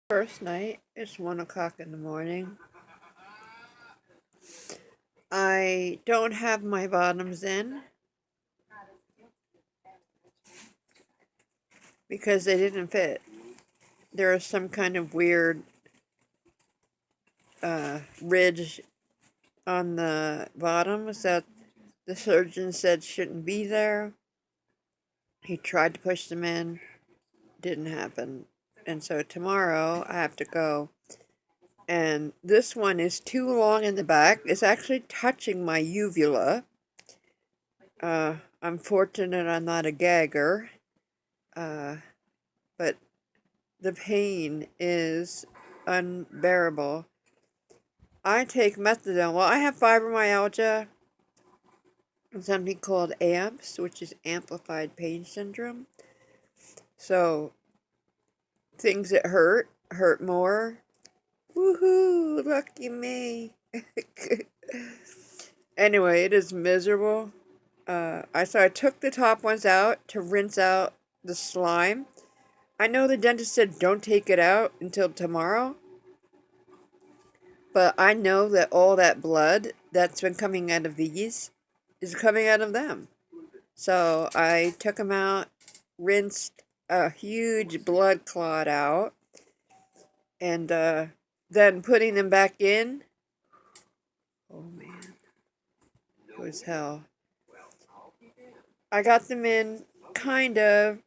First night, it's 1 o'clock in the morning. I don't have my bottoms in because they didn't fit. There is some kind of weird ridge on the bottoms that the surgeon said shouldn't be there. He tried to push them in, didn't happen. And so tomorrow I have to go. And this one is too long in the back. It's actually touching my uvula. I'm fortunate I'm not a gagger. But the pain is unbearable. I take methadone. Well, I have fibromyalgia and something called AMPS, which is amplified pain syndrome. So things that hurt more. Woohoo! Lucky me. Anyway, it is miserable. So I took the top ones out to rinse out the slime. I know the dentist said don't take it out until tomorrow. But I know that all that blood that's been coming out of these is coming out of them. So I took them out, rinsed a huge blood clot out, and then putting them back in. Oh man, it was hell. I got them in, kind of.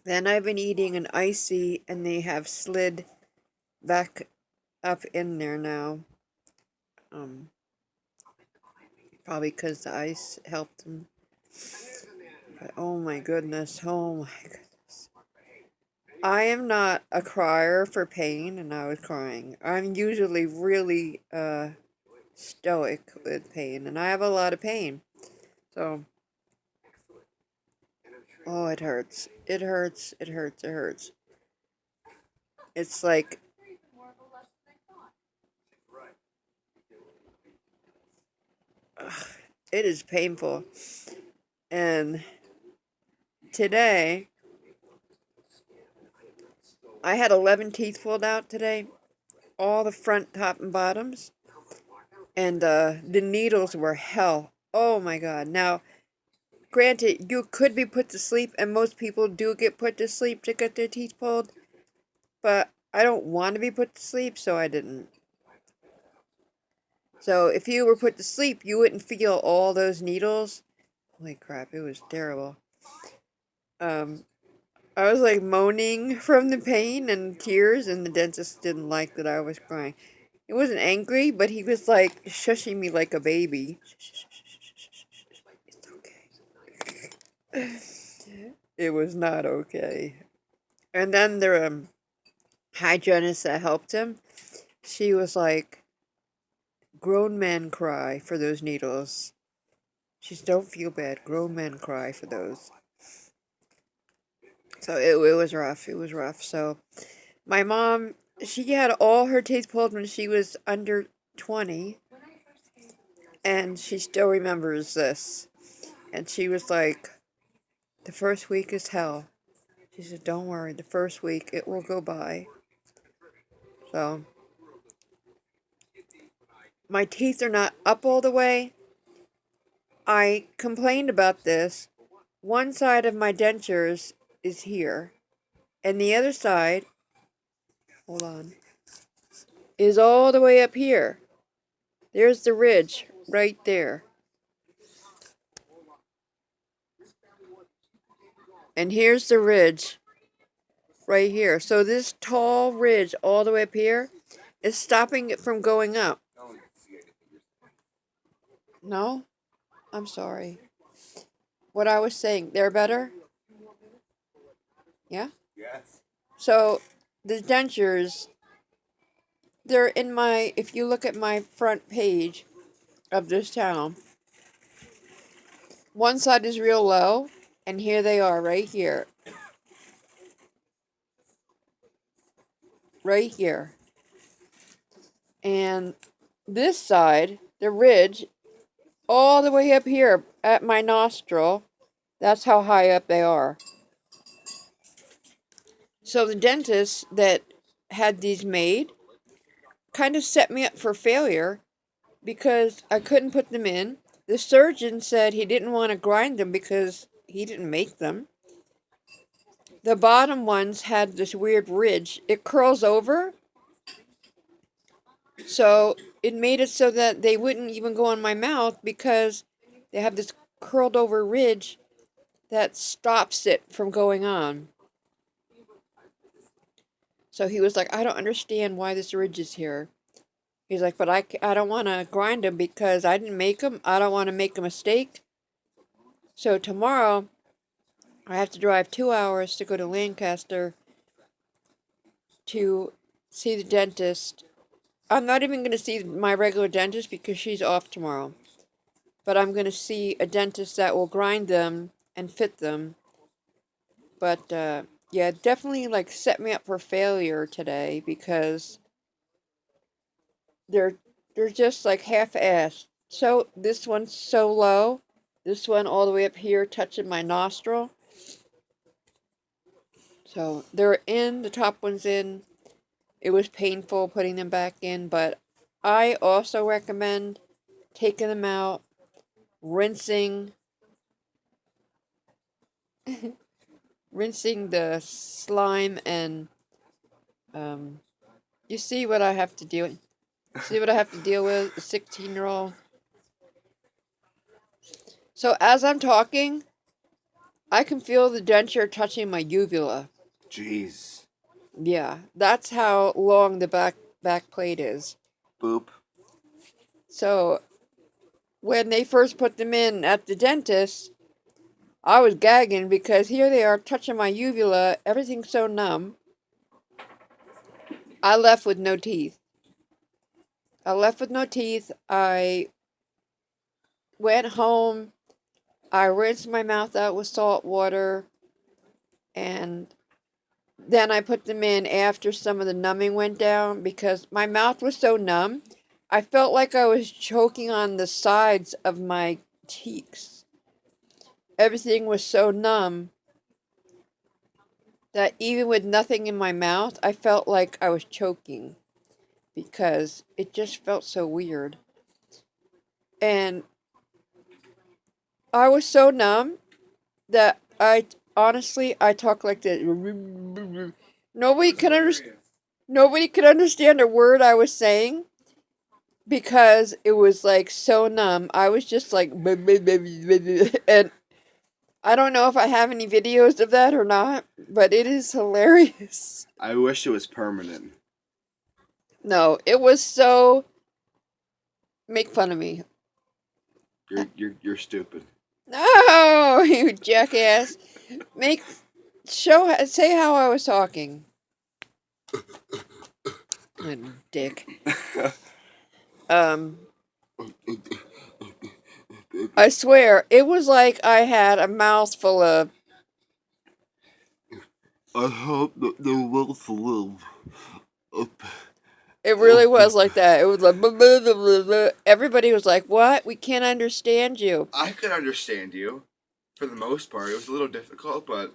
Then I've been eating an icy, and they have slid back up in there now. Probably because the ice helped them. But oh my goodness. I am not a crier for pain, and I was crying. I'm usually really stoic with pain, and I have a lot of pain. So, oh, it hurts. It hurts. It hurts. It hurts. It's like it is painful. And today, I had 11 teeth pulled out today, all the front, top, and bottoms. And the needles were hell. Oh my god. Now, granted, you could be put to sleep, and most people do get put to sleep to get their teeth pulled. But I don't want to be put to sleep, so I didn't. So if you were put to sleep, you wouldn't feel all those needles. Holy crap, it was terrible. I was like moaning from the pain and tears, and the dentist didn't like that I was crying. He wasn't angry, but he was like shushing me like a baby. It's okay. It was not okay. And then the hygienist that helped him, she was like, grown men cry for those needles. She said, don't feel bad. Grown men cry for those. So it was rough. It was rough. So my mom, she had all her teeth pulled when she was under 20. And she still remembers this. And she was like, the first week is hell. She said, don't worry. The first week, it will go by. So my teeth are not up all the way. I complained about this. One side of my dentures is here, and the other side, hold on, is all the way up here. There's the ridge right there. And here's the ridge right here. So this tall ridge all the way up here is stopping it from going up. No? I'm sorry. What I was saying, they're better? Yeah? Yes. So the dentures, they're in my, if you look at my front page of this channel, one side is real low, and here they are right here. Right here. And this side, the ridge, all the way up here at my nostril, that's how high up they are. So the dentist that had these made kind of set me up for failure because I couldn't put them in. The surgeon said he didn't want to grind them because he didn't make them. The bottom ones had this weird ridge. It curls over, so it made it so that they wouldn't even go in my mouth because they have this curled over ridge that stops it from going on. So he was like, I don't understand why this ridge is here. He's like, but I don't want to grind them because I didn't make them. I don't want to make a mistake. So tomorrow, I have to drive 2 hours to go to Lancaster to see the dentist. I'm not even going to see my regular dentist because she's off tomorrow. But I'm going to see a dentist that will grind them and fit them. But yeah, definitely like set me up for failure today because they're just like half-assed. So this one's so low. This one all the way up here touching my nostril. So they're in, the top one's in. It was painful putting them back in, but I also recommend taking them out, rinsing rinsing the slime and you see what I have to deal with, a 16-year-old. So as I'm talking, I can feel the denture touching my uvula. Jeez. Yeah, that's how long the back plate is. Boop. So when they first put them in at the dentist, I was gagging because here they are touching my uvula. Everything's so numb. I left with no teeth. I went home. I rinsed my mouth out with salt water. And then I put them in after some of the numbing went down because my mouth was so numb. I felt like I was choking on the sides of my cheeks. Everything was so numb that even with nothing in my mouth, I felt like I was choking because it just felt so weird. And I was so numb that I talk like this. Nobody could understand. Nobody could understand a word I was saying because it was like so numb. I was just like, and I don't know if I have any videos of that or not, but it is hilarious. I wish it was permanent. No, it was so. Make fun of me. You're stupid. No, you jackass. Say how I was talking. Good dick. I swear, it was like I had a mouthful of. I hope that the wolf live. It really was like that. It was like blah, blah, blah, blah, blah. Everybody was like, "What? We can't understand you." I could understand you, for the most part. It was a little difficult, but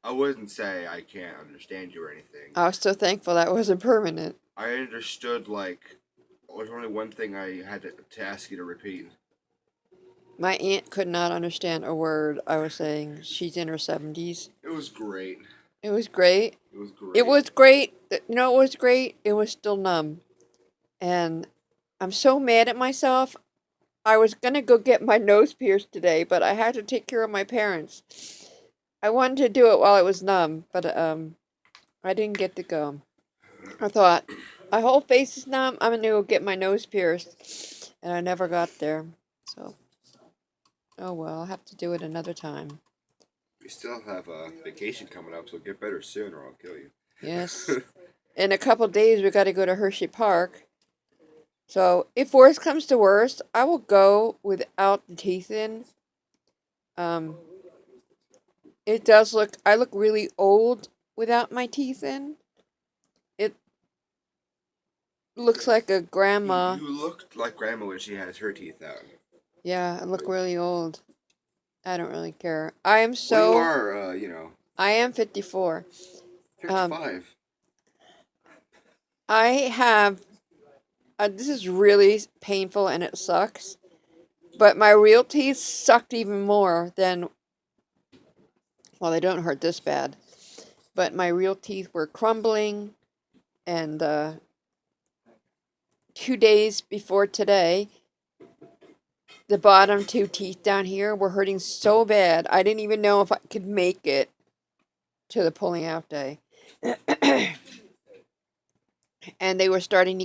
I wouldn't say I can't understand you or anything. I was so thankful that wasn't permanent. I understood there's only one thing I had to ask you to repeat. My aunt could not understand a word I was saying. She's in her 70s. It was great. It was great. It was great. It was great. You know, it was great. It was still numb. And I'm so mad at myself. I was going to go get my nose pierced today, but I had to take care of my parents. I wanted to do it while it was numb, but I didn't get to go. I thought, my whole face is numb. I'm going to go get my nose pierced. And I never got there. So, oh well, I'll have to do it another time. We still have a vacation coming up, so get better soon or I'll kill you. Yes. In a couple days, we got to go to Hershey Park. So, if worst comes to worst, I will go without the teeth in. It does look, I look really old without my teeth in. It looks like a grandma. You looked like grandma when she has her teeth out. Yeah, I look really old. I don't really care. I am so. Well, you are, I am 54. 55. I have, this is really painful and it sucks, but my real teeth sucked even more than, well, they don't hurt this bad, but my real teeth were crumbling, and 2 days before today, the bottom two teeth down here were hurting so bad, I didn't even know if I could make it to the pulling out day. And they were starting to